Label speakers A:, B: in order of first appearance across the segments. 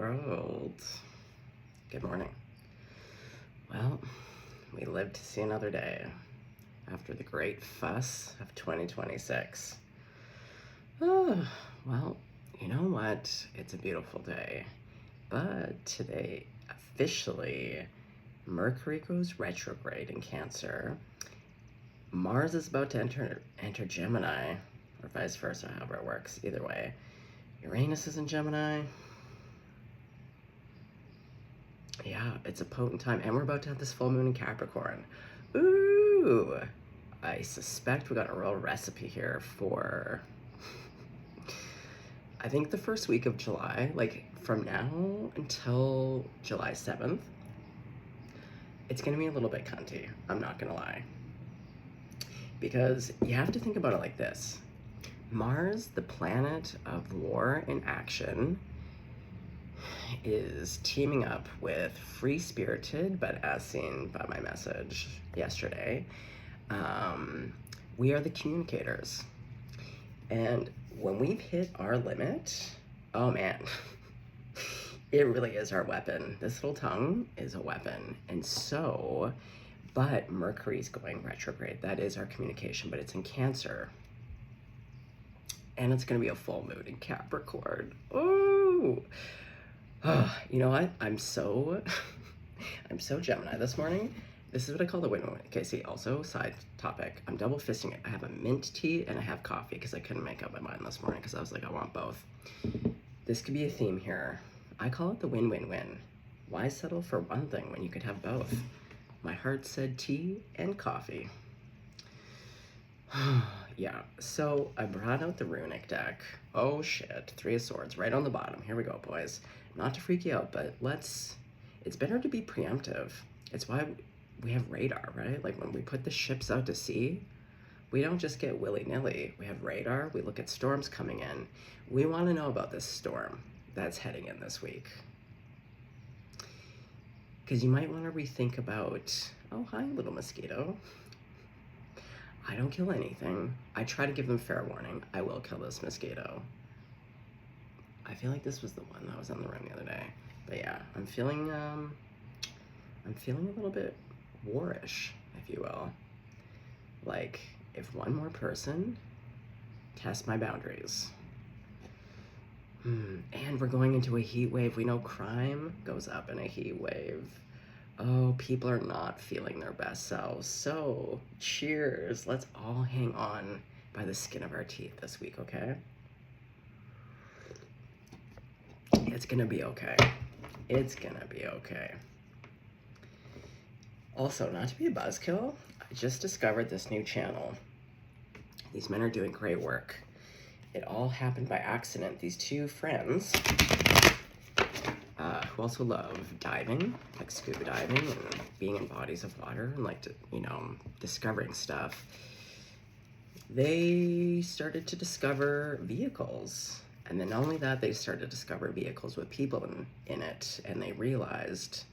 A: world. Good morning. Well, we lived to see another day after the great fuss of 2026. Oh, well, you know what? It's a beautiful day. But today, officially, Mercury goes retrograde in Cancer. Mars is about to enter Gemini, or vice versa, however it works. Either way, Uranus is in Gemini. Yeah, it's a potent time, and we're about to have this full moon in Capricorn. Ooh, I suspect we got a real recipe here for, I think, the first week of July, like from now until July 7th. It's gonna be a little bit cunty, I'm not gonna lie. Because you have to think about it like this. Mars, the planet of war and action, is teaming up with free-spirited, but as seen by my message yesterday, we are the communicators. And when we've hit our limit, oh man, it really is our weapon. This little tongue is a weapon. And so, but Mercury's going retrograde. That is our communication, but it's in Cancer. And it's gonna be a full moon in Capricorn. Ooh. Oh, you know what? I'm so Gemini this morning. This is what I call the win-win. Okay, see, also side topic. I'm double fisting it. I have a mint tea and I have coffee because I couldn't make up my mind this morning because I was like, I want both. This could be a theme here. I call it the win-win-win. Why settle for one thing when you could have both? My heart said tea and coffee. Yeah, so I brought out the runic deck. Oh shit, 3 of Swords right on the bottom. Here we go, boys. Not to freak you out, but it's better to be preemptive. It's why we have radar, right? Like when we put the ships out to sea, we don't just get willy-nilly. We have radar, we look at storms coming in. We want to know about this storm that's heading in this week. Because you might want to rethink about, oh, hi, little mosquito. I don't kill anything. I try to give them fair warning. I will kill this mosquito. I feel like this was the one that was in the room the other day. But yeah, I'm feeling a little bit warish, if you will. Like, if one more person tests my boundaries. And we're going into a heat wave. We know crime goes up in a heat wave. Oh, people are not feeling their best selves. So, cheers. Let's all hang on by the skin of our teeth this week, okay? It's gonna be okay. It's gonna be okay. Also, not to be a buzzkill, I just discovered this new channel. These men are doing great work. It all happened by accident. These two friends, who also love diving, like scuba diving and being in bodies of water and like, discovering stuff, they started to discover vehicles. And then not only that, they started to discover vehicles with people in it. And they realized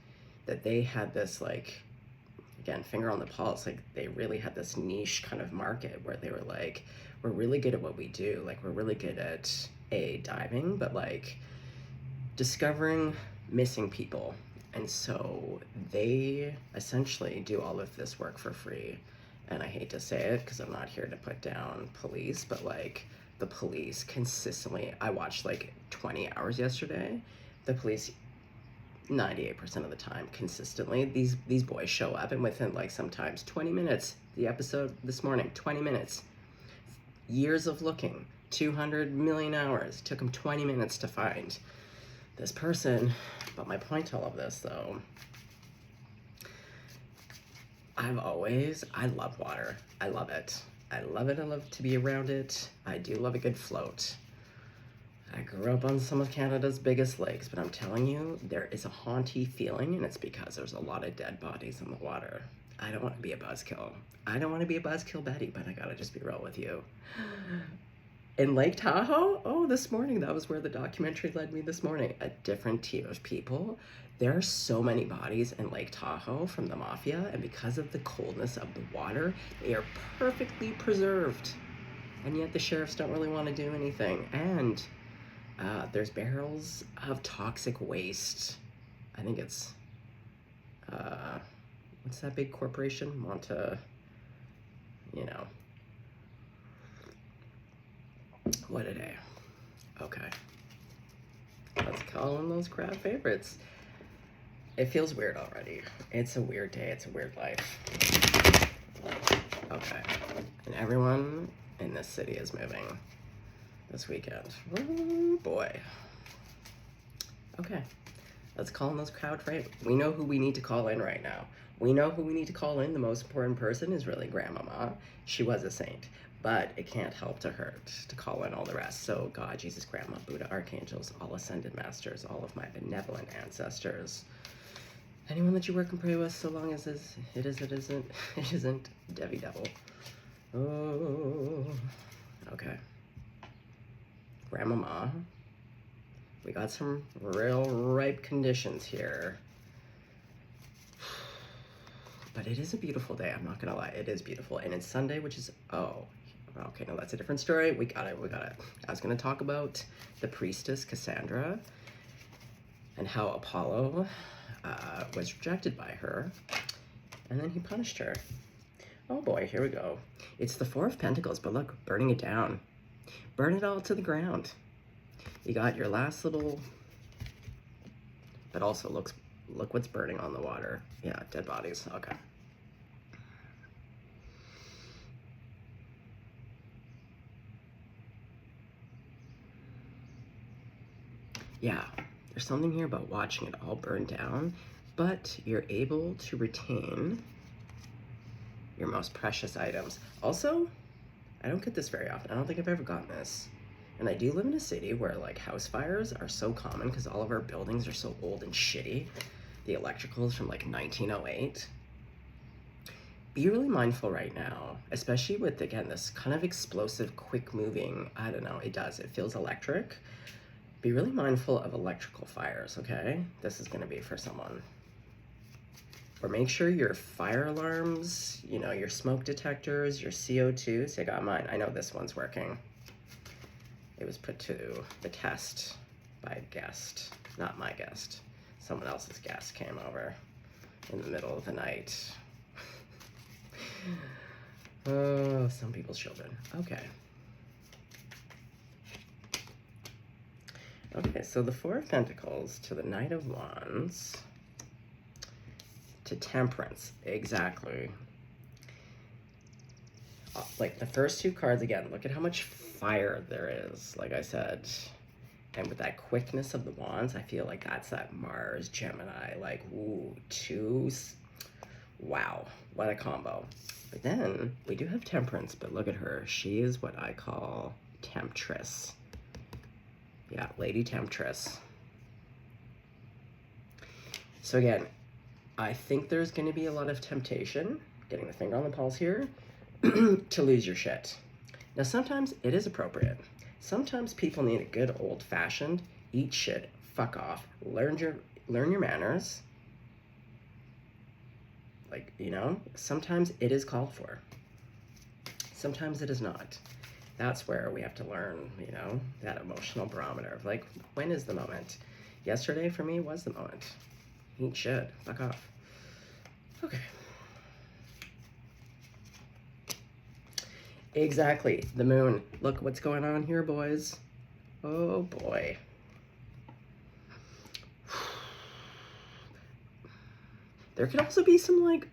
A: that they had this, like, again, finger on the pulse, like they really had this niche kind of market where they were like, we're really good at what we do. Like, we're really good at diving, but like discovering missing people. And so they essentially do all of this work for free. And I hate to say it because I'm not here to put down police, but like the police consistently, I watched like 20 hours yesterday. The police 98% of the time, consistently, these boys show up, and within like sometimes 20 minutes, the episode this morning, 20 minutes, years of looking, 200 million hours, took them 20 minutes to find this person. But my point to all of this, though, I love water. I love it. I love it. I love to be around it. I do love a good float. I grew up on some of Canada's biggest lakes, but I'm telling you, there is a haunty feeling, and it's because there's a lot of dead bodies in the water. I don't want to be a buzzkill. I don't want to be a buzzkill Betty, but I gotta just be real with you. In Lake Tahoe, oh, this morning, that was where the documentary led me this morning. A different team of people. There are so many bodies in Lake Tahoe from the mafia, and because of the coldness of the water, they are perfectly preserved. And yet the sheriffs don't really want to do anything. And There's barrels of toxic waste. I think it's, what's that big corporation? You know. What a day. Okay. Let's call them those crowd favorites. It feels weird already. It's a weird day. It's a weird life. Okay. And everyone in this city is moving this weekend. Oh boy. Okay. Let's call in those crowd favorites. We know who we need to call in right now. We know who we need to call in. The most important person is really Grandmama. She was a saint. But it can't help to hurt to call in all the rest. So God, Jesus, Grandma, Buddha, archangels, all ascended masters, all of my benevolent ancestors, anyone that you work and pray with, so long as it isn't Debbie Devil. Oh, okay. Grandmama, we got some real ripe conditions here. But it is a beautiful day, I'm not gonna lie, it is beautiful. And it's Sunday, which is, okay, no, that's a different story. We got it. I was gonna talk about the priestess Cassandra and how Apollo was rejected by her, and then he punished her. Oh boy, here we go. It's the Four of Pentacles, but look, burning it down. Burn it all to the ground. You got your last little, but also look what's burning on the water. Yeah, dead bodies, okay. Yeah, there's something here about watching it all burn down, but you're able to retain your most precious items. Also, I don't get this very often. I don't think I've ever gotten this. And I do live in a city where like house fires are so common because all of our buildings are so old and shitty. The electrical is from like 1908. Be really mindful right now, especially with, again, this kind of explosive, quick moving, I don't know, it feels electric. Be really mindful of electrical fires, okay? This is gonna be for someone. Or make sure your fire alarms, you know, your smoke detectors, your CO2, see I got mine. I know this one's working. It was put to the test by a guest, not my guest. Someone else's guest came over in the middle of the night. Oh, some people's children, okay. Okay, so the Four of Pentacles to the Knight of Wands to Temperance, exactly. Like the first two cards, again, look at how much fire there is, like I said. And with that quickness of the wands, I feel like that's that Mars, Gemini, like, ooh, wow, what a combo. But then we do have Temperance, but look at her. She is what I call Temptress. Yeah, Lady Temptress. So again, I think there's going to be a lot of temptation, getting the finger on the pulse here, to lose your shit. Now, sometimes it is appropriate. Sometimes people need a good old-fashioned eat shit, fuck off, learn your manners. Like, you know, sometimes it is called for. Sometimes it is not. That's where we have to learn, you know, that emotional barometer of like, when is the moment? Yesterday for me was the moment. Eat shit, fuck off. Okay. Exactly, the moon. Look what's going on here, boys. Oh boy. There could also be some like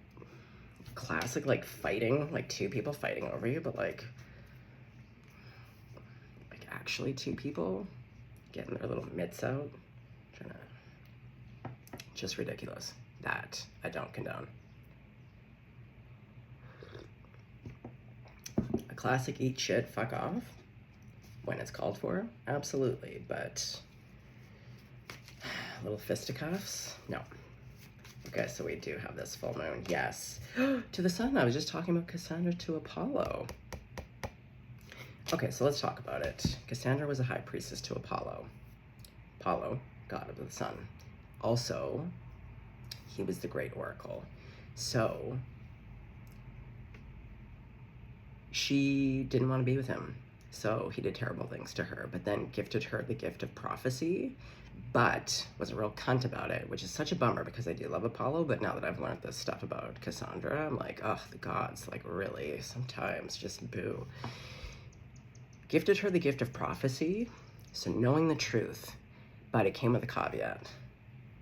A: classic like fighting, like two people fighting over you, but like actually two people getting their little mitts out. Trying to, just ridiculous. That I don't condone. A classic eat shit, fuck off when it's called for, absolutely, but little fisticuffs, no. Okay, so we do have this full moon, yes. To the sun, I was just talking about Cassandra to Apollo. Okay, so let's talk about it. Cassandra was a high priestess to Apollo. Apollo, god of the sun. Also, he was the great oracle. So, she didn't want to be with him. So he did terrible things to her, but then gifted her the gift of prophecy, but was a real cunt about it, which is such a bummer because I do love Apollo, but now that I've learned this stuff about Cassandra, I'm like, oh, the gods, like really, sometimes just boo. Gifted her the gift of prophecy, so knowing the truth, but it came with a caveat.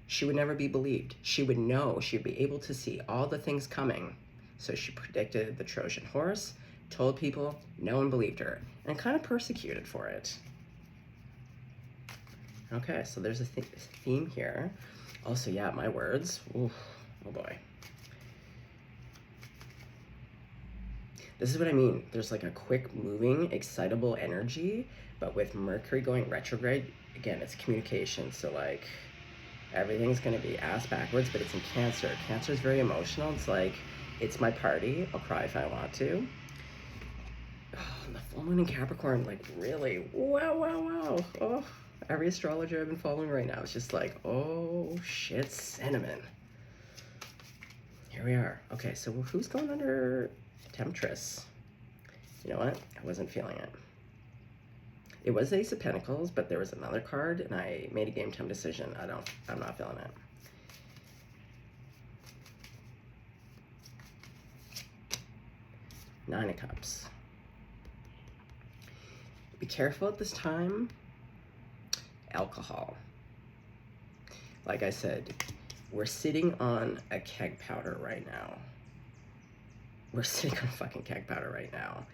A: She would never be believed. She would know, she'd be able to see all the things coming. So she predicted the Trojan horse, told people, no one believed her, and kind of persecuted for it. Okay, so there's a theme here. Also, yeah, my words. Oof, oh boy. This is what I mean. There's like a quick moving, excitable energy, but with Mercury going retrograde, again, it's communication. So like everything's gonna be ass backwards, but it's in Cancer. Cancer is very emotional. It's like, it's my party. I'll cry if I want to. Oh, and the full moon in Capricorn, like really, wow, wow, wow. Oh, every astrologer I've been following right now is just like, oh shit, cinnamon. Here we are. Okay, so who's going under Temptress? You know what? I wasn't feeling it. It was Ace of Pentacles, but there was another card, and I made a game time decision. I'm not feeling it. Nine of Cups. Be careful at this time. Alcohol. Like I said, we're sitting on a keg powder right now. We're sitting on a fucking keg powder right now.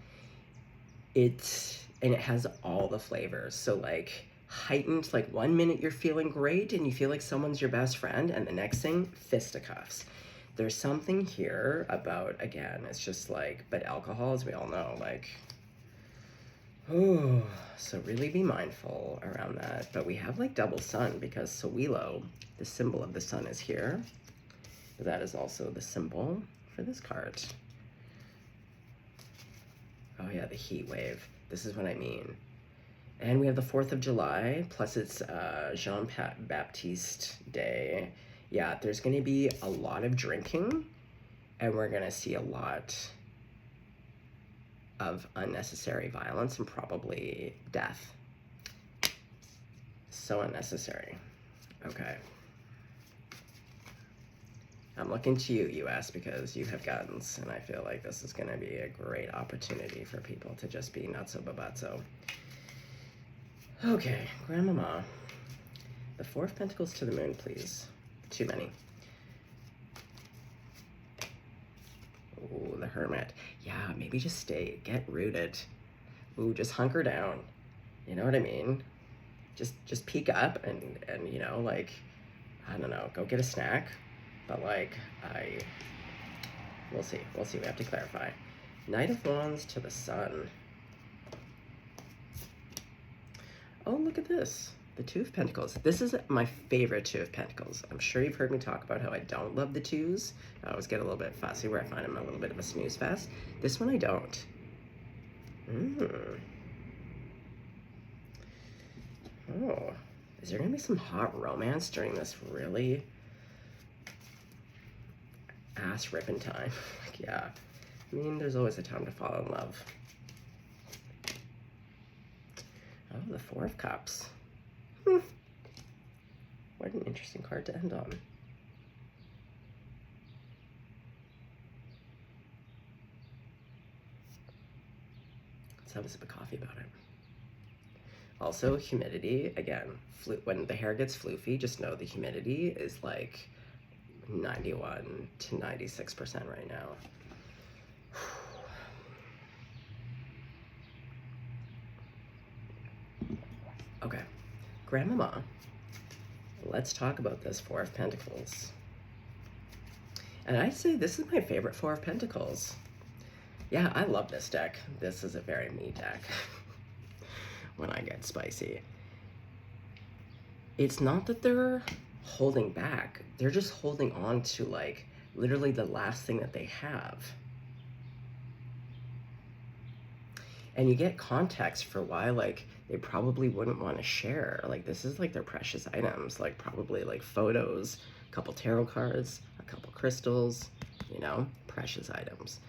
A: And it has all the flavors. So like heightened, like 1 minute you're feeling great and you feel like someone's your best friend, and the next thing, fisticuffs. There's something here about, again, it's just like, but alcohol, as we all know, like, oh, so really be mindful around that. But we have like double sun because Sowilo, the symbol of the sun, is here. That is also the symbol for this card. Oh yeah, the heat wave. This is what I mean. And we have the 4th of July, plus it's Jean-Baptiste Day. Yeah, there's gonna be a lot of drinking, and we're gonna see a lot of unnecessary violence and probably death. So unnecessary. Okay. I'm looking to you, US, because you have guns, and I feel like this is going to be a great opportunity for people to just be nutso babatso. Okay, Grandmama. The 4 of Pentacles to the moon, please. Too many. Ooh, the Hermit. Yeah, maybe just stay. Get rooted. Ooh, just hunker down. You know what I mean? Just peek up and you know, like, I don't know, go get a snack. But like, we'll see. We'll see. We have to clarify. Knight of Wands to the Sun. Oh, look at this. The 2 of Pentacles. This is my favorite 2 of Pentacles. I'm sure you've heard me talk about how I don't love the 2s. I always get a little bit fussy where I find them a little bit of a snooze fest. This one I don't. Oh, is there gonna be some hot romance during this really ass ripping time? Like, yeah. I mean, there's always a time to fall in love. Oh, the 4 of Cups. What an interesting card to end on. Let's have a sip of coffee about it. Also, humidity, again, when the hair gets floofy, just know the humidity is like 91 to 96% right now. Okay, Grandmama, let's talk about this 4 of Pentacles. And I'd say this is my favorite 4 of Pentacles. Yeah, I love this deck. This is a very me deck when I get spicy. It's not that they're holding back. They're just holding on to like literally the last thing that they have. And you get context for why like they probably wouldn't want to share. Like this is like their precious items, like probably like photos, a couple tarot cards, a couple crystals, you know, precious items.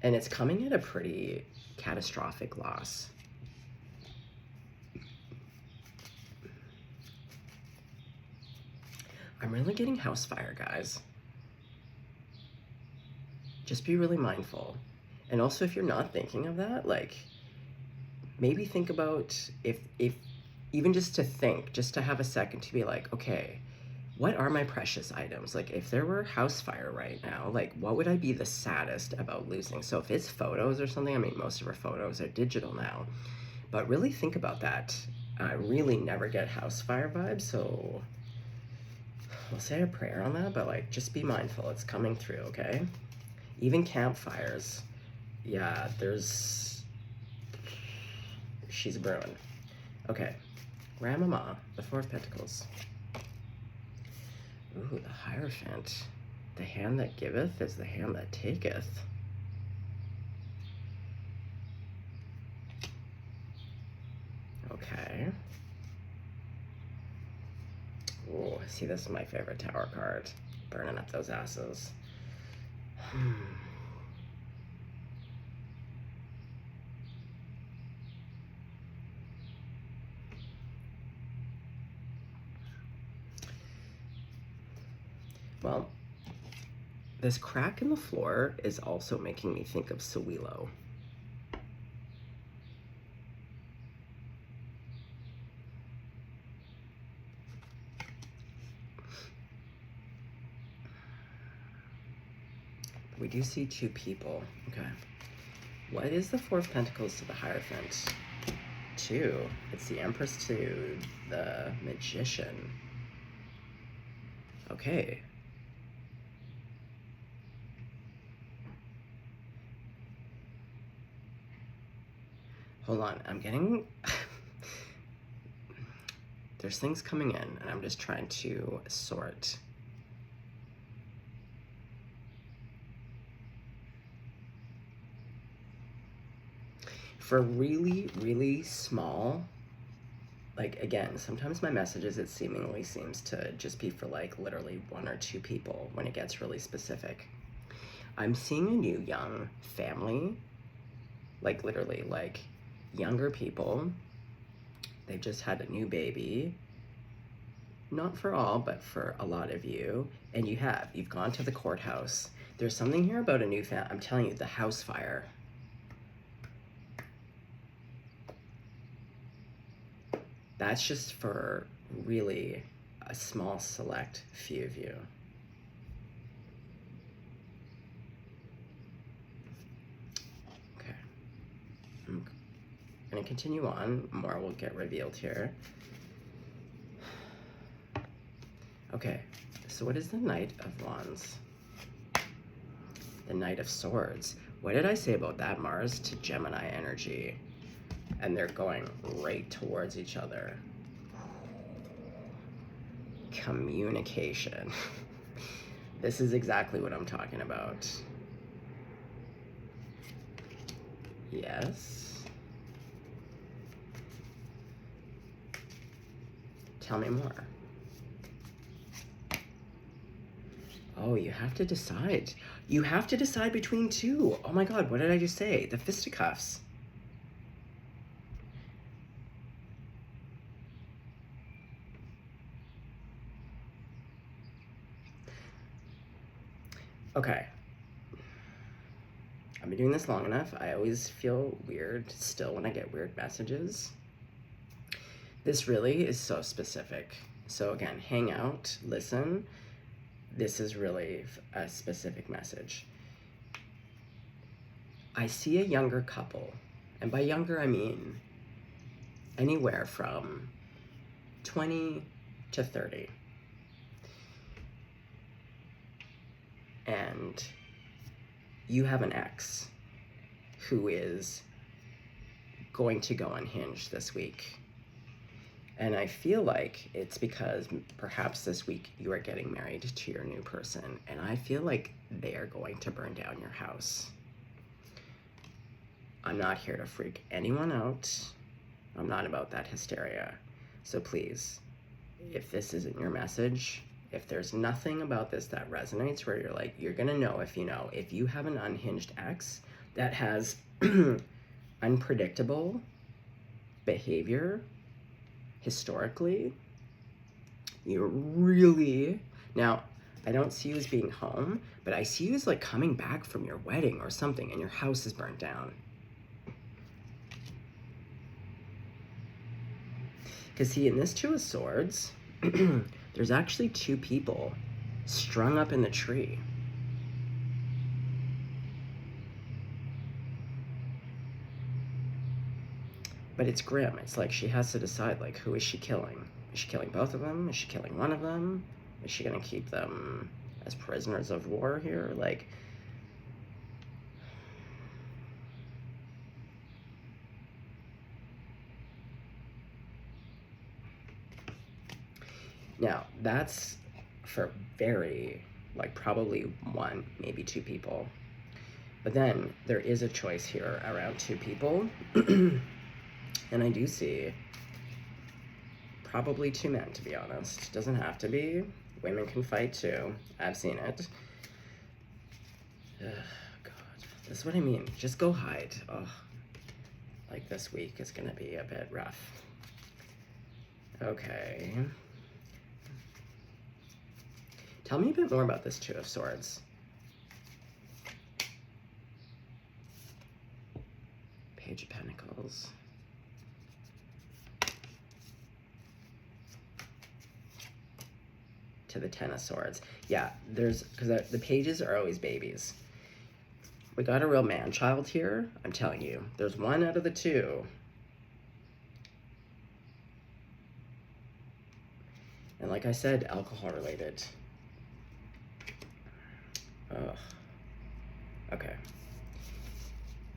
A: And it's coming at a pretty catastrophic loss. I'm really getting house fire, guys. Just be really mindful. And also, if you're not thinking of that, like, maybe think about if even just to think, just to have a second to be like, okay, what are my precious items? Like, if there were house fire right now, like, what would I be the saddest about losing? So if it's photos or something, I mean, most of our photos are digital now, but really think about that. I really never get house fire vibes, so we'll say a prayer on that, but like, just be mindful, it's coming through, okay? Even campfires, yeah, she's brewing. Okay, Grandmama, the Four of Pentacles. Ooh, the Hierophant. The hand that giveth is the hand that taketh. Okay. Ooh, see, this is my favorite Tower card. Burning up those asses. Well, this crack in the floor is also making me think of Sawilo. We do see two people. Okay. What is the Four of Pentacles to the Hierophant? Two. It's the Empress to the Magician. Okay. Hold on. I'm getting... There's things coming in, and I'm just trying to sort. For really, really small, like, again, sometimes my messages, it seemingly seems to just be for like literally one or two people when it gets really specific. I'm seeing a new young family, like literally like younger people. They've just had a new baby. Not for all, but for a lot of you. And you've gone to the courthouse. There's something here about a new family. I'm telling you, the house fire. That's just for really a small select few of you. Okay. I'm gonna continue on. More will get revealed here. Okay, so what is the Knight of Wands? The Knight of Swords. What did I say about that Mars to Gemini energy? And they're going right towards each other. Communication. This is exactly what I'm talking about. Yes. Tell me more. Oh, you have to decide. You have to decide between two. Oh my God, what did I just say? The fisticuffs. Okay. I've been doing this long enough. I always feel weird still when I get weird messages. This really is so specific. So again, hang out, listen. This is really a specific message. I see a younger couple, and by younger I mean anywhere from 20 to 30. And you have an ex who is going to go unhinged this week. And I feel like it's because perhaps this week you are getting married to your new person, and I feel like they are going to burn down your house. I'm not here to freak anyone out. I'm not about that hysteria. So please, if this isn't your message, if there's nothing about this that resonates where you're like, you're gonna know if you know, if you have an unhinged ex, that has unpredictable behavior historically. You're really, now, I don't see you as being home, but I see you as like coming back from your wedding or something and your house is burnt down. Because see, in this Two of Swords, there's actually two people strung up in the tree. But it's grim. It's like she has to decide, like, who is she killing? Is she killing both of them? Is she killing one of them? Is she gonna keep them as prisoners of war here? Like, now that's for very, like, probably one, maybe two people. But then there is a choice here around two people. And I do see probably two men, to be honest. Doesn't have to be. Women can fight too. I've seen it. Ugh, God. This is what I mean. Just go hide. Ugh. Like this week is gonna be a bit rough. Okay. Tell me a bit more about this Two of Swords. Page of Pentacles. To the Ten of Swords. Yeah, there's, because the pages are always babies. We got a real man-child here. I'm telling you, there's one out of the two. And like I said, alcohol-related. Ugh. Okay.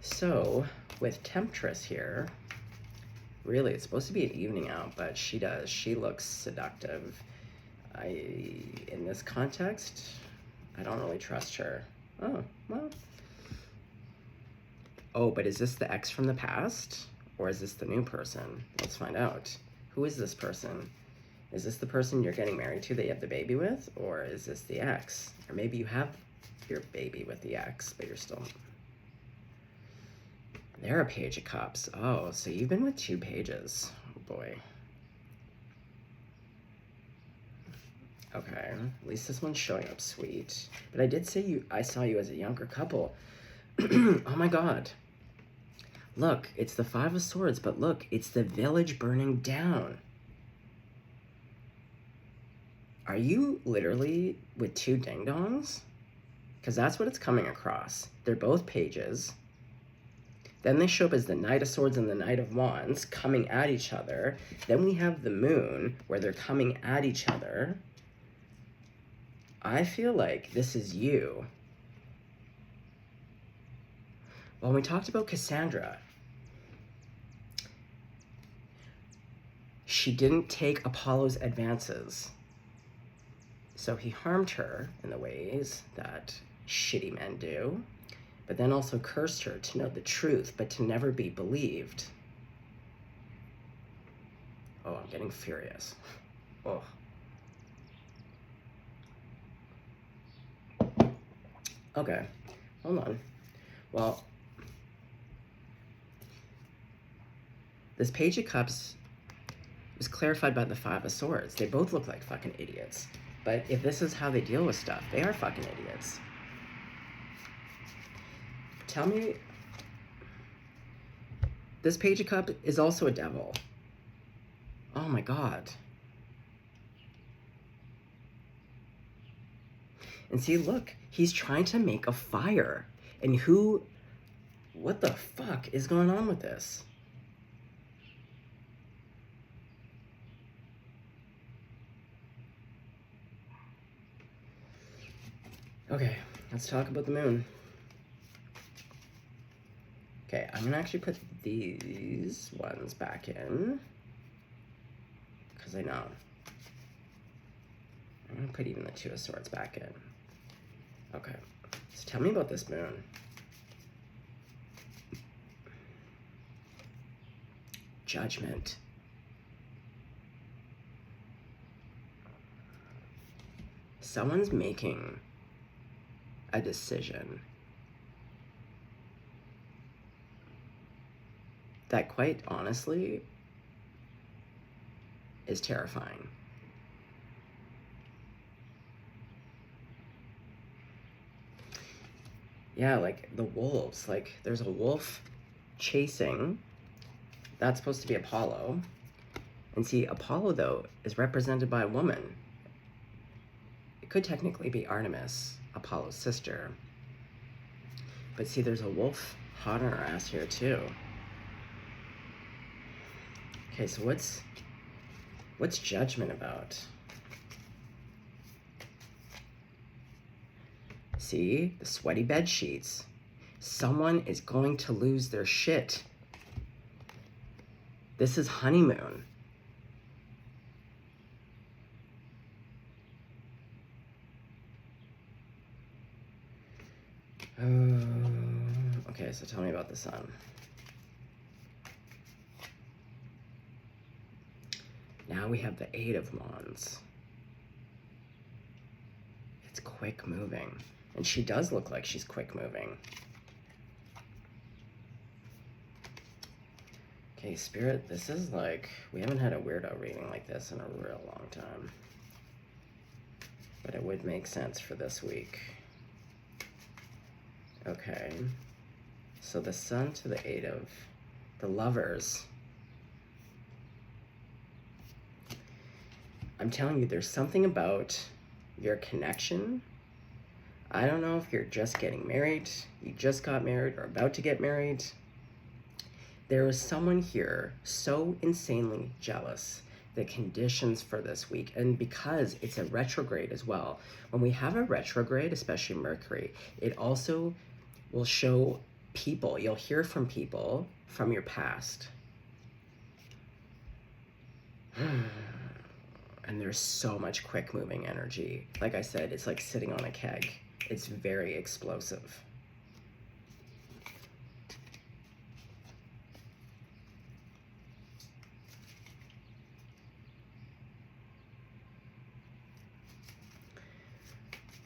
A: So, with Temptress here, really, it's supposed to be an evening out, but she looks seductive. In this context, I don't really trust her. Oh, well. Oh, but is this the ex from the past? Or is this the new person? Let's find out. Who is this person? Is this the person you're getting married to that you have the baby with? Or is this the ex? Or maybe you have your baby with the ex, but you're still... They're a Page of Cups. Oh, so you've been with two pages. Oh, boy. Okay, at least this one's showing up sweet. But I did say I saw you as a younger couple. Oh my God. Look, it's the Five of Swords, but look, it's the village burning down. Are you literally with two ding-dongs? Because that's what it's coming across. They're both pages. Then they show up as the Knight of Swords and the Knight of Wands coming at each other. Then we have the Moon where they're coming at each other. I feel like this is you. Well, we talked about Cassandra. She didn't take Apollo's advances. So he harmed her in the ways that shitty men do, but then also cursed her to know the truth, but to never be believed. Oh, I'm getting furious. Oh. Okay, hold on. Well, this Page of Cups was clarified by the Five of Swords. They both look like fucking idiots. But if this is how they deal with stuff, they are fucking idiots. Tell me, this Page of Cups is also a devil. Oh my God. And see, look, he's trying to make a fire. And what the fuck is going on with this? Okay, let's talk about the Moon. Okay, I'm gonna actually put these ones back in. Because I know. I'm gonna put even the Two of Swords back in. Okay, so tell me about this Moon. Judgment. Someone's making a decision. that quite honestly is terrifying. Yeah, like the wolves, like there's a wolf chasing. That's supposed to be Apollo. And see, Apollo, though, is represented by a woman. It could technically be Artemis, Apollo's sister. But see, there's a wolf hot on her ass here, too. Okay, so what's judgment about? See, the sweaty bed sheets. Someone is going to lose their shit. This is honeymoon. Okay, so tell me about the sun. Now we have the Eight of Wands. It's quick moving. And she does look like she's quick moving. Okay, Spirit, this is like, we haven't had a weirdo reading like this in a real long time. But it would make sense for this week. Okay. So the Sun to the Eight of the Lovers. I'm telling you, there's something about your connection. I don't know if you're just getting married, you just got married, or about to get married. There is someone here so insanely jealous. The conditions for this week, and because it's a retrograde as well. When we have a retrograde, especially Mercury, it also will show people, you'll hear from people from your past. And there's so much quick moving energy. Like I said, it's like sitting on a keg. It's very explosive.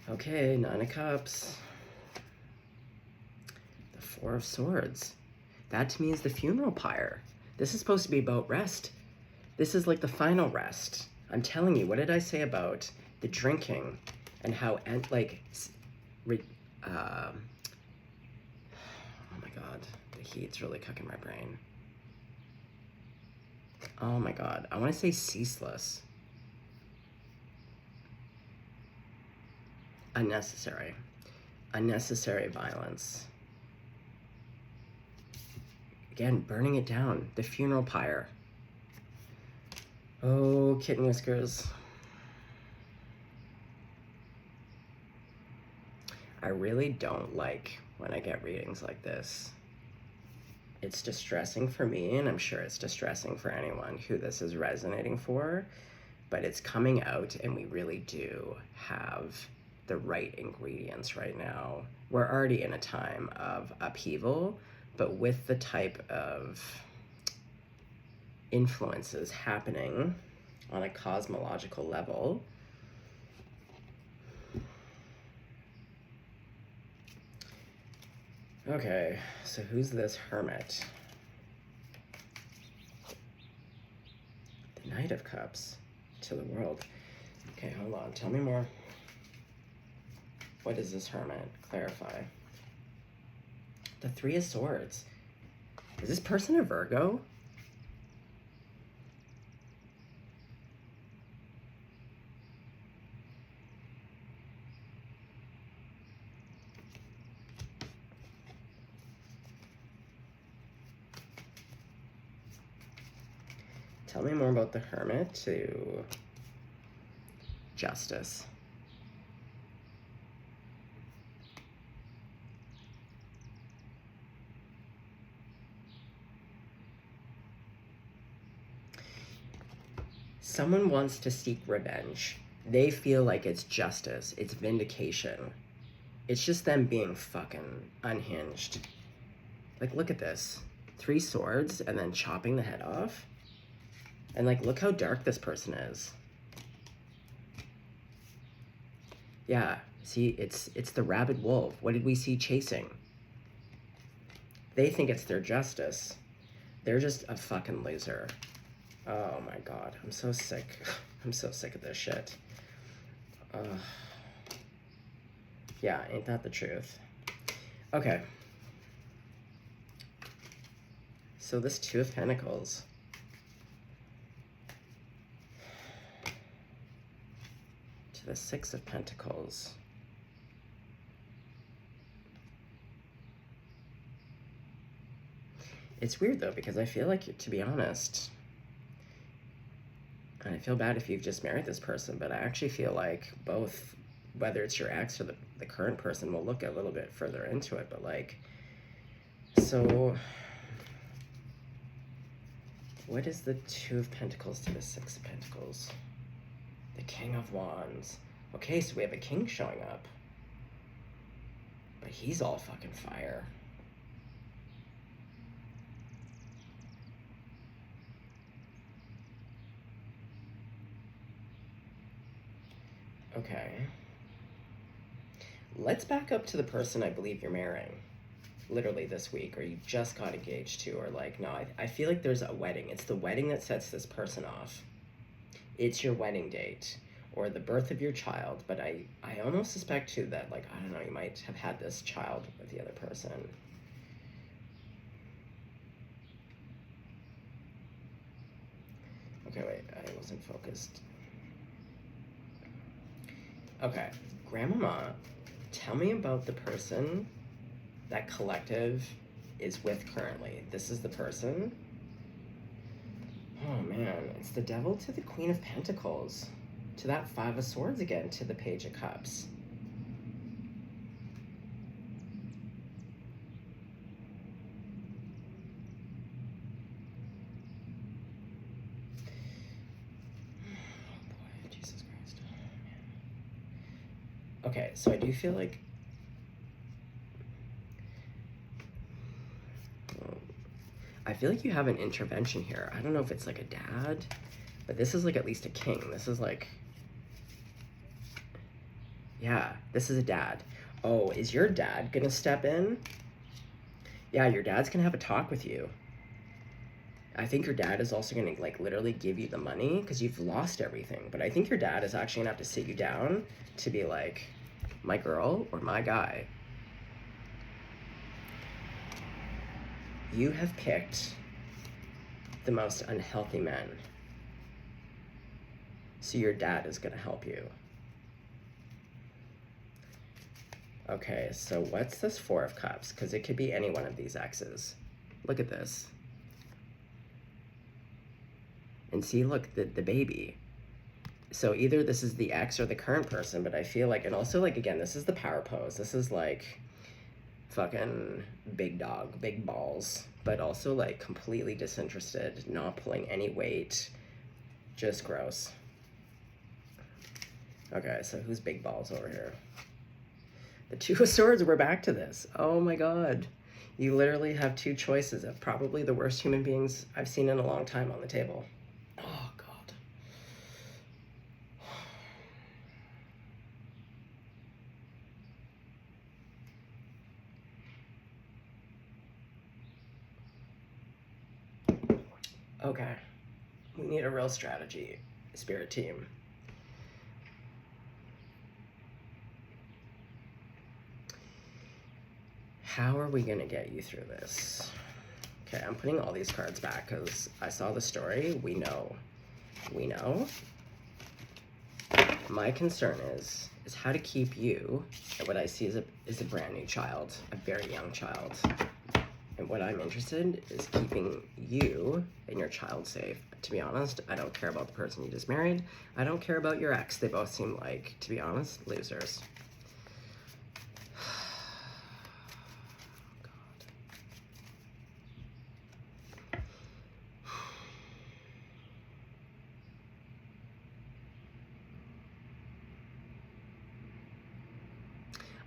A: Okay, Nine of Cups. The Four of Swords. That to me is the funeral pyre. This is supposed to be about rest. This is like the final rest. I'm telling you, what did I say about the drinking and how, like, oh my God, the heat's really cooking my brain. Oh my God, I want to say ceaseless. Unnecessary violence. Again, burning it down, the funeral pyre. Oh, kitten whiskers. I really don't like when I get readings like this. It's distressing for me, and I'm sure it's distressing for anyone who this is resonating for, but it's coming out, and we really do have the right ingredients right now. We're already in a time of upheaval, but with the type of influences happening on a cosmological level, okay, so who's this Hermit? The Knight of Cups to the World. Okay, hold on, tell me more. What is this Hermit? Clarify. The Three of Swords. Is this person a Virgo? Tell me more about the Hermit to Justice. Someone wants to seek revenge. They feel like it's justice, it's vindication. It's just them being fucking unhinged. Like, look at this. 3 swords and then chopping the head off. And like, look how dark this person is. Yeah, see, it's the rabid wolf. What did we see chasing? They think it's their justice, They're just a fucking loser. Oh my god, I'm so sick. I'm so sick of this shit. Yeah, ain't that the truth? Okay. So this Two of Pentacles. To the Six of Pentacles. It's weird though, because I feel like, to be honest, and I feel bad if you've just married this person, but I actually feel like both, whether it's your ex or the current person, we'll look a little bit further into it, but like, so what is the Two of Pentacles to the Six of Pentacles? The King of Wands. Okay, so we have a king showing up, but he's all fucking fire. Okay. Let's back up to the person I believe you're marrying. Literally this week, or you just got engaged to, or like, no, I feel like there's a wedding. It's the wedding that sets this person off. It's your wedding date, or the birth of your child, but I almost suspect too that, like, I don't know, you might have had this child with the other person. Okay, wait, I wasn't focused. Okay, Grandmama, tell me about the person that collective is with currently. This is the person. Oh man, it's the Devil to the Queen of Pentacles, to that Five of Swords again, to the Page of Cups. Oh boy, Jesus Christ. Oh, man. Okay, so I do feel like you have an intervention here. I don't know if it's like a dad, but this is like at least a king. This is like, yeah, this is a dad. Oh, is your dad gonna step in? Yeah, your dad's gonna have a talk with you. I think your dad is also gonna like literally give you the money because you've lost everything. But I think your dad is actually gonna have to sit you down to be like, my girl or my guy, you have picked the most unhealthy men. So your dad is gonna help you. Okay, so what's this Four of Cups? Because it could be any one of these exes. Look at this. And see, look, the baby. So either this is the ex or the current person, but I feel like, and also like, again, this is the power pose. This is like fucking big dog, big balls, but also like completely disinterested, not pulling any weight, just gross. Okay, so who's big balls over here? The Two of Swords, we're back to this. Oh my God. You literally have two choices of probably the worst human beings I've seen in a long time on the table. Oh God. Okay. We need a real strategy, Spirit Team. How are we gonna get you through this? Okay, I'm putting all these cards back because I saw the story. We know. My concern is how to keep you, and what I see is a brand new child, a very young child. And what I'm interested in is keeping you and your child safe. To be honest, I don't care about the person you just married. I don't care about your ex. They both seem like, to be honest, losers.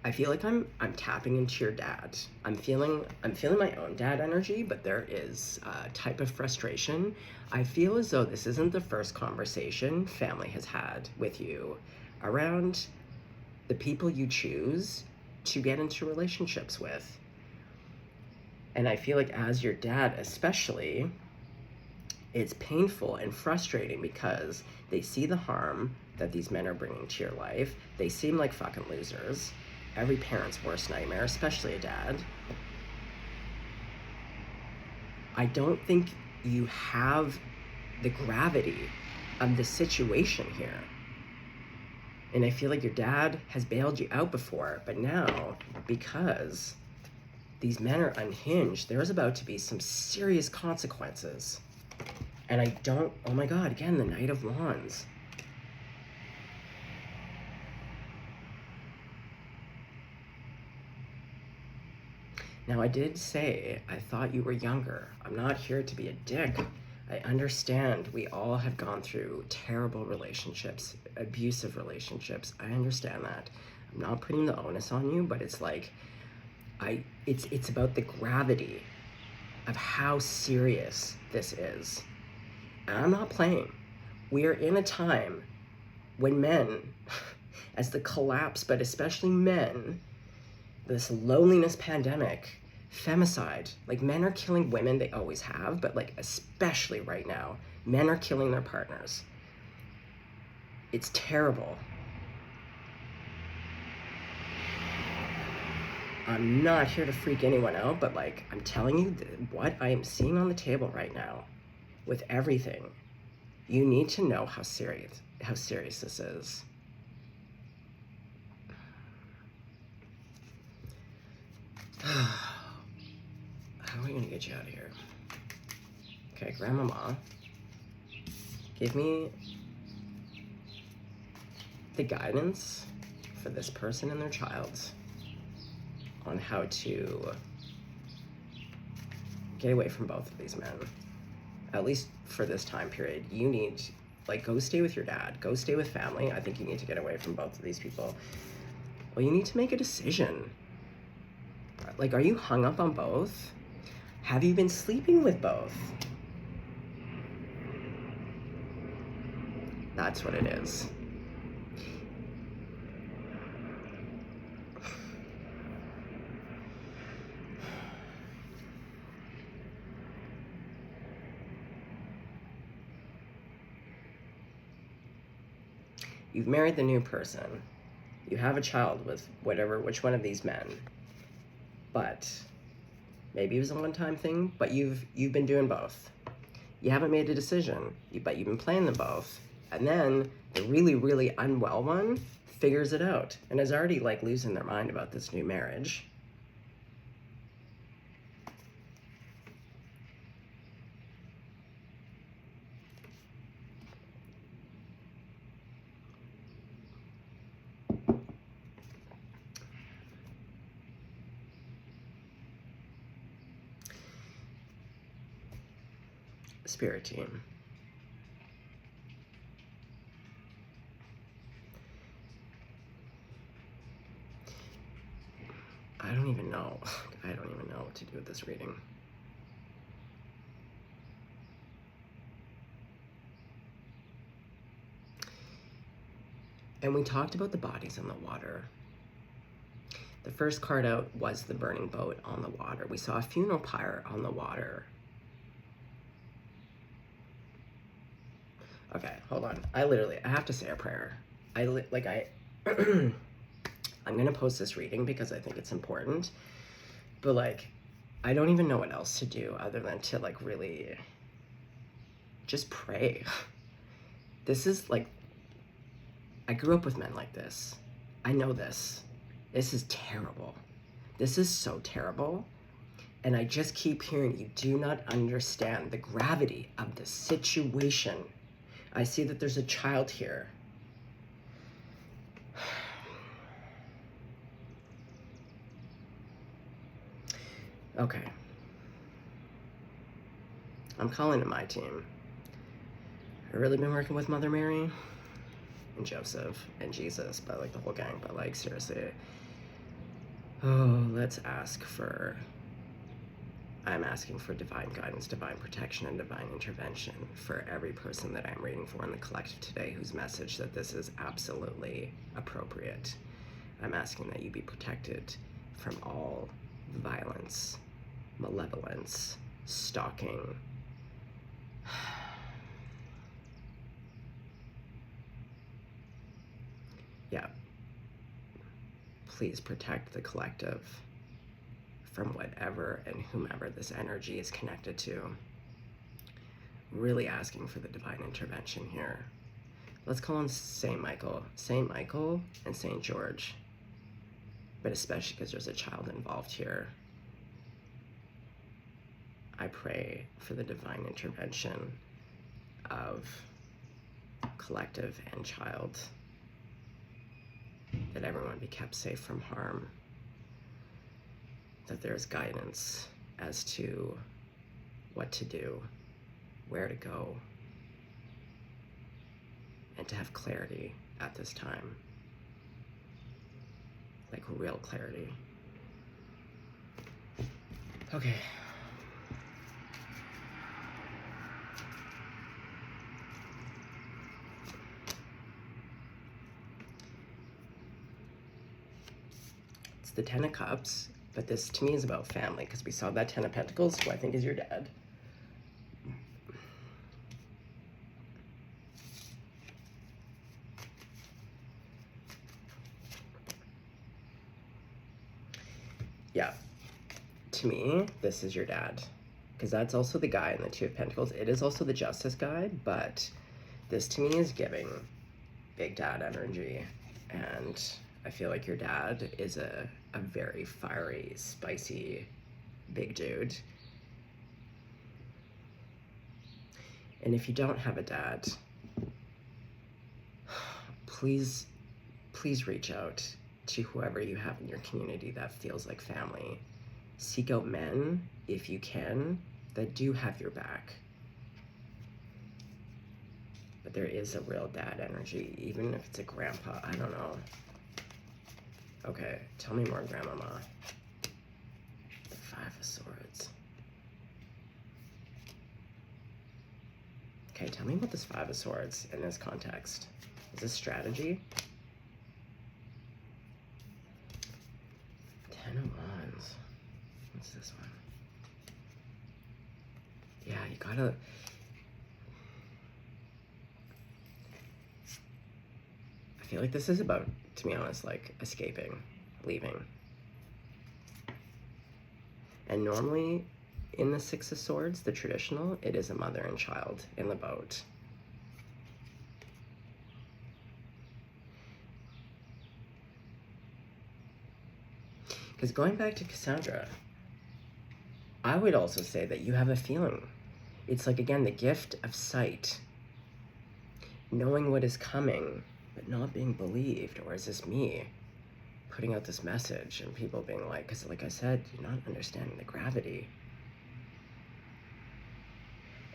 A: I feel like I'm tapping into your dad. I'm feeling my own dad energy, but there is a type of frustration. I feel as though this isn't the first conversation family has had with you around the people you choose to get into relationships with. And I feel like as your dad especially, it's painful and frustrating because they see the harm that these men are bringing to your life. They seem like fucking losers. Every parent's worst nightmare, especially a dad. I don't think you have the gravity of the situation here. And I feel like your dad has bailed you out before, but now, because these men are unhinged, there's about to be some serious consequences. And I don't, oh my God, again, the Knight of Wands. Now, I did say I thought you were younger. I'm not here to be a dick. I understand we all have gone through terrible relationships, abusive relationships. I understand that. I'm not putting the onus on you, but it's like, it's about the gravity of how serious this is. And I'm not playing. We are in a time when men, as the collapse, but especially men, this loneliness pandemic, femicide, like men are killing women, they always have, but like especially right now, men are killing their partners. It's terrible. I'm not here to freak anyone out, but like I'm telling you what I am seeing on the table right now with everything. You need to know how serious this is. How are we gonna get you out of here? Okay, Grandmama, give me the guidance for this person and their child on how to get away from both of these men. At least for this time period. You need, like, go stay with your dad. Go stay with family. I think you need to get away from both of these people. Well, you need to make a decision. Like, are you hung up on both? Have you been sleeping with both? That's what it is. You've married the new person. You have a child with which one of these men. But maybe it was a one-time thing, but you've been doing both. You haven't made a decision, but you've been playing them both. And then the really, really unwell one figures it out and is already like losing their mind about this new marriage. Spirit team. I don't even know. I don't even know what to do with this reading. And we talked about the bodies in the water. The first card out was the burning boat on the water. We saw a funeral pyre on the water. Okay, hold on. I have to say a prayer. I'm gonna post this reading because I think it's important, but like, I don't even know what else to do other than to like really just pray. This is like, I grew up with men like this. I know this. This is terrible. This is so terrible. And I just keep hearing you do not understand the gravity of the situation. I see that there's a child here. Okay. I'm calling to my team. I've really been working with Mother Mary and Joseph and Jesus, but like the whole gang, but like seriously. Oh, let's ask for, I'm asking for divine guidance, divine protection, and divine intervention for every person that I'm reading for in the collective today whose message that this is absolutely appropriate. I'm asking that you be protected from all violence malevolence, stalking. Yeah. Please protect the collective from whatever and whomever this energy is connected to. Really asking for the divine intervention here. Let's call on Saint Michael and Saint George, but especially because there's a child involved here. I pray for the divine intervention of collective and child, that everyone be kept safe from harm, that there's guidance as to what to do, where to go, and to have clarity at this time, like real clarity. Okay. It's the Ten of Cups, but this to me is about family, because we saw that Ten of Pentacles, who I think is your dad. Yeah, to me, this is your dad, because that's also the guy in the Two of Pentacles. It is also the Justice guy, but this to me is giving big dad energy, and I feel like your dad is a very fiery, spicy, big dude. And if you don't have a dad, please reach out to whoever you have in your community that feels like family. Seek out men, if you can, that do have your back. But there is a real dad energy, even if it's a grandpa. I don't know. Okay, tell me more, Grandmama. The Five of Swords. Okay, tell me about this Five of Swords in this context. Is this strategy? Ten of Wands. What's this one? Yeah, you gotta... I feel like this is about, to be honest, like escaping, leaving. And normally in the Six of Swords, the traditional, it is a mother and child in the boat. Because going back to Cassandra, I would also say that you have a feeling. It's like, again, the gift of sight. Knowing what is coming, but not being believed. Or is this me putting out this message and people being like, because like I said, you're not understanding the gravity.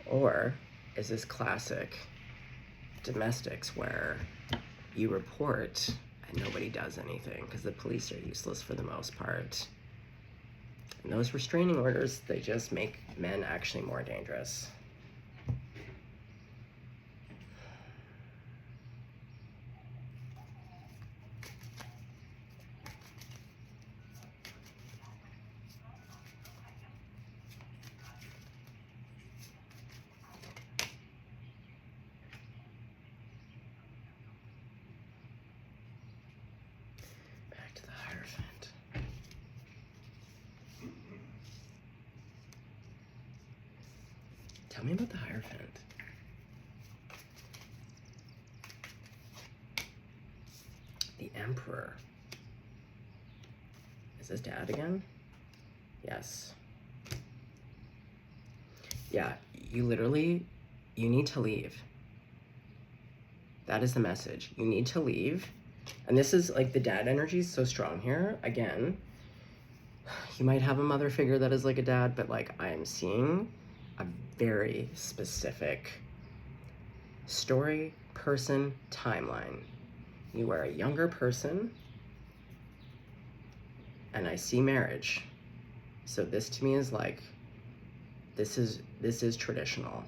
A: Or is this classic domestics where you report and nobody does anything because the police are useless for the most part? And those restraining orders, they just make men actually more dangerous. Back to the Hierophant. Tell me about the Hierophant. The Emperor. Is this dad again? Yes. Yeah, you need to leave. That is the message. You need to leave. And this is like the dad energy is so strong here. Again, you might have a mother figure that is like a dad, but like I am seeing a very specific story, person, timeline. You are a younger person, and I see marriage. So this to me is like, this is traditional.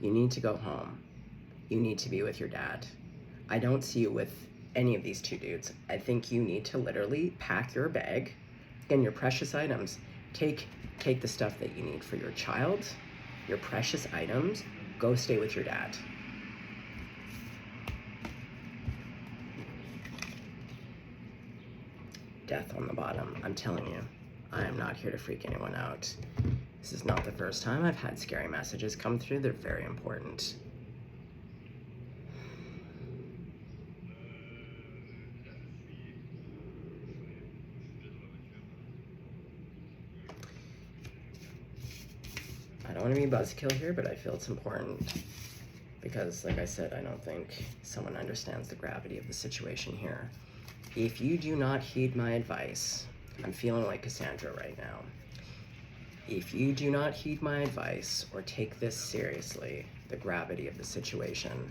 A: You need to go home. You need to be with your dad. I don't see you with any of these two dudes. I think you need to literally pack your bag and your precious items. Take the stuff that you need for your child, your precious items. Go stay with your dad. Death on the bottom. I'm telling you, I am not here to freak anyone out. This is not the first time I've had scary messages come through. They're very important. I don't want to be buzzkill here, but I feel it's important because, like I said, I don't think someone understands the gravity of the situation here. If you do not heed my advice, I'm feeling like Cassandra right now. If you do not heed my advice or take this seriously, the gravity of the situation,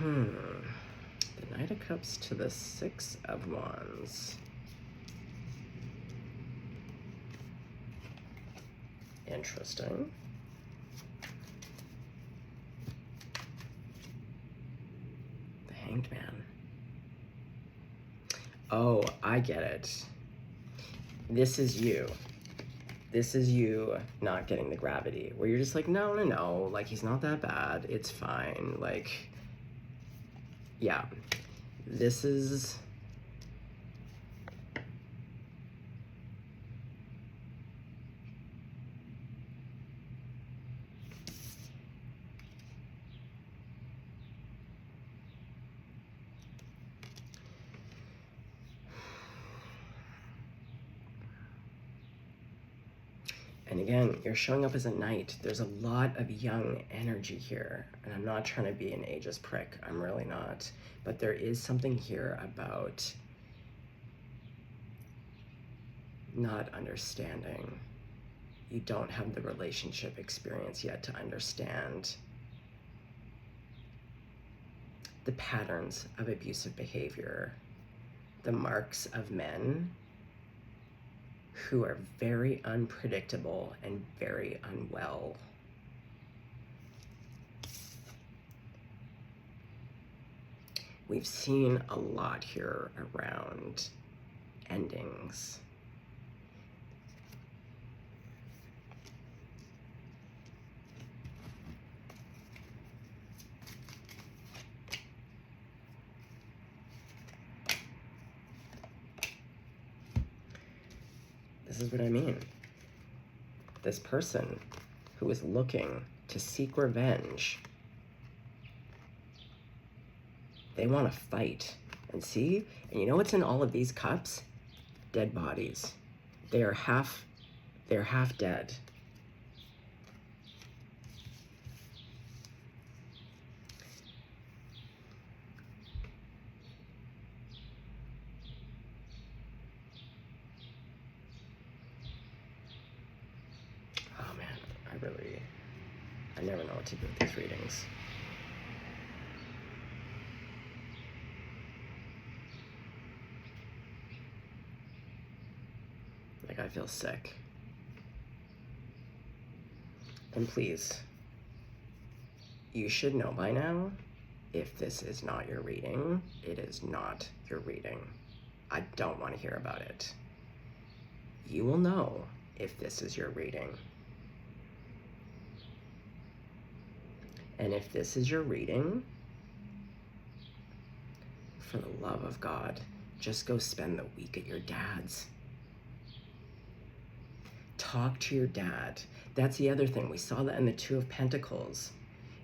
A: the Knight of Cups to the Six of Wands. Interesting. The Hanged Man. Oh, I get it. This is you. This is you not getting the gravity, where you're just like, no, like, he's not that bad. It's fine. Like, yeah. This is... And again, you're showing up as a knight. There's a lot of young energy here. And I'm not trying to be an ageist prick. I'm really not. But there is something here about not understanding. You don't have the relationship experience yet to understand the patterns of abusive behavior, the marks of men who are very unpredictable and very unwell. We've seen a lot here around endings. This is what I mean. This person who is looking to seek revenge, they want to fight. And see? And you know what's in all of these cups? Dead bodies. They're half dead. Oh man, I never know what to do with these readings. Like, I feel sick. And please, you should know by now, if this is not your reading, it is not your reading. I don't want to hear about it. You will know if this is your reading. And if this is your reading, for the love of God, just go spend the week at your dad's. Talk to your dad. That's the other thing. We saw that in the Two of Pentacles.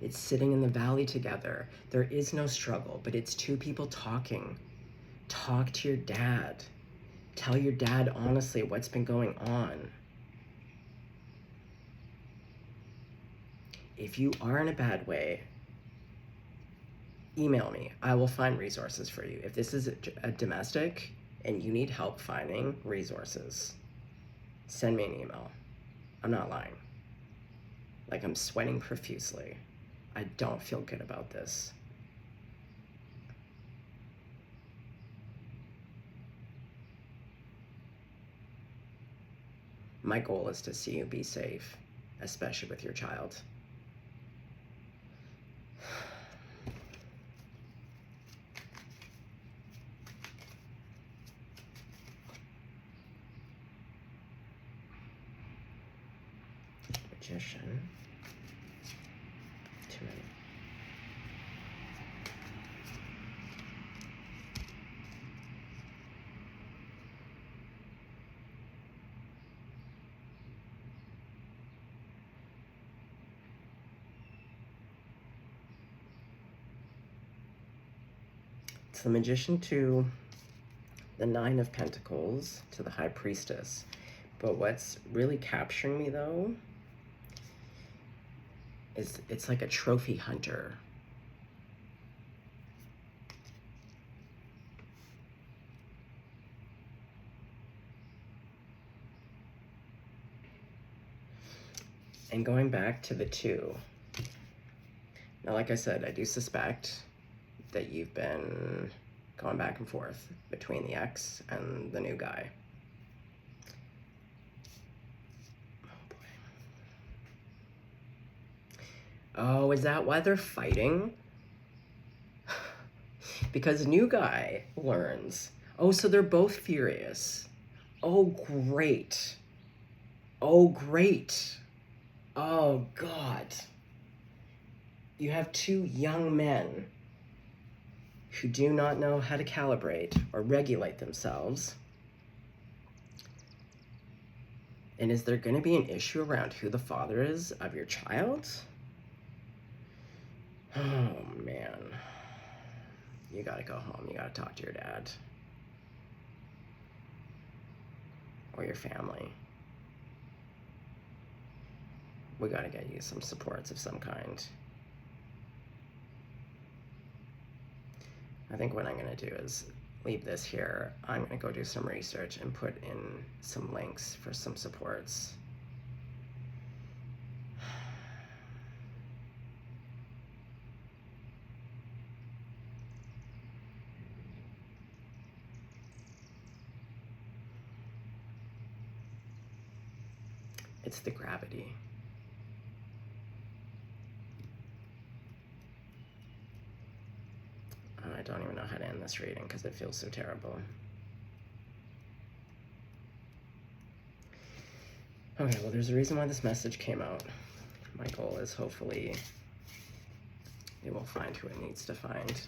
A: It's sitting in the valley together. There is no struggle, but it's two people talking. Talk to your dad. Tell your dad honestly what's been going on. If you are in a bad way, email me. I will find resources for you. If this is a domestic and you need help finding resources, send me an email. I'm not lying. Like, I'm sweating profusely. I don't feel good about this. My goal is to see you be safe, especially with your child. Magician. Too many. It's the Magician to the Nine of Pentacles to the High Priestess. But what's really capturing me, though, is it's like a trophy hunter. And going back to the two. Now, like I said, I do suspect that you've been going back and forth between the ex and the new guy. Oh, boy. Oh, is that why they're fighting? Because new guy learns. Oh, so they're both furious. Oh, great. Oh, great. Oh, God. You have two young men who do not know how to calibrate or regulate themselves. And is there going to be an issue around who the father is of your child? Oh, man. You gotta go home. You gotta talk to your dad. Or your family. We gotta get you some supports of some kind. I think what I'm gonna do is leave this here. I'm gonna go do some research and put in some links for some supports. It's the gravity. I don't even know how to end this reading because it feels so terrible. Okay, well, there's a reason why this message came out. My goal is hopefully it will find who it needs to find.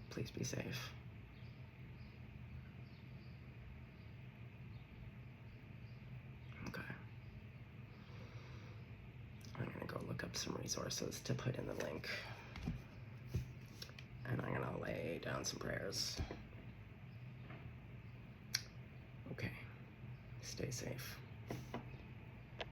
A: Please be safe. Okay. I'm gonna go look up some resources to put in the link. And I'm gonna lay down some prayers. Okay. Stay safe.